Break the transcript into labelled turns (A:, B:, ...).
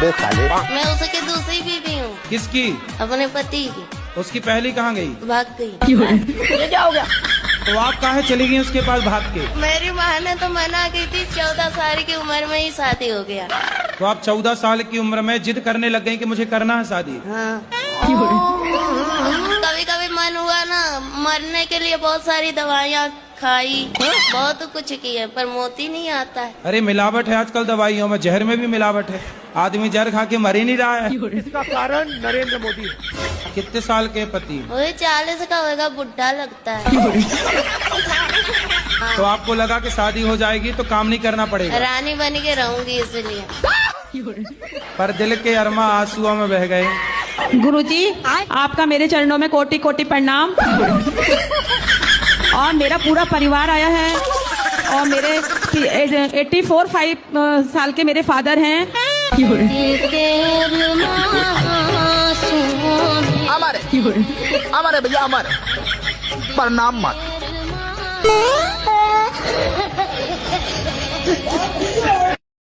A: अबे साले।
B: मैं उसकी दूसरी बीवी हूँ।
C: किसकी?
B: अपने पति की।
C: उसकी पहली कहाँ गई?
B: भाग गई।
D: ये क्या हो गया?
C: तो आप काहे चली गई उसके पास भाग के?
B: मेरी माँ ने तो मना की थी, 14 साल की उम्र में ही शादी हो गया।
C: तो आप 14 साल की उम्र में जिद करने लग गई कि मुझे करना है शादी?
B: हाँ। कभी कभी मन हुआ ना मरने के लिए, बहुत सारी दवाइयाँ खाई, बहुत कुछ किए, पर मोती नहीं आता है।
C: अरे मिलावट है आजकल दवाइयों में, जहर में भी मिलावट है। आदमी जहर खा के मर ही नहीं रहा है।
D: इसका कारण नरेंद्र मोदी।
C: कितने साल के पति?
B: वही 40 का होगा, बुढ़ा लगता है।
C: तो आपको लगा कि शादी हो जाएगी तो काम नहीं करना पड़ेगा?
B: रानी बन के रहूंगी इसलिए।
C: पर दिल के अरमा आंसुओं में बह गए।
E: गुरुजी, आपका मेरे चरणों में कोटि कोटि प्रणाम। और मेरा पूरा परिवार आया है, और मेरे 84 साल के मेरे फादर हैं।
D: हमारे भैया हमारे प्रणाम मत।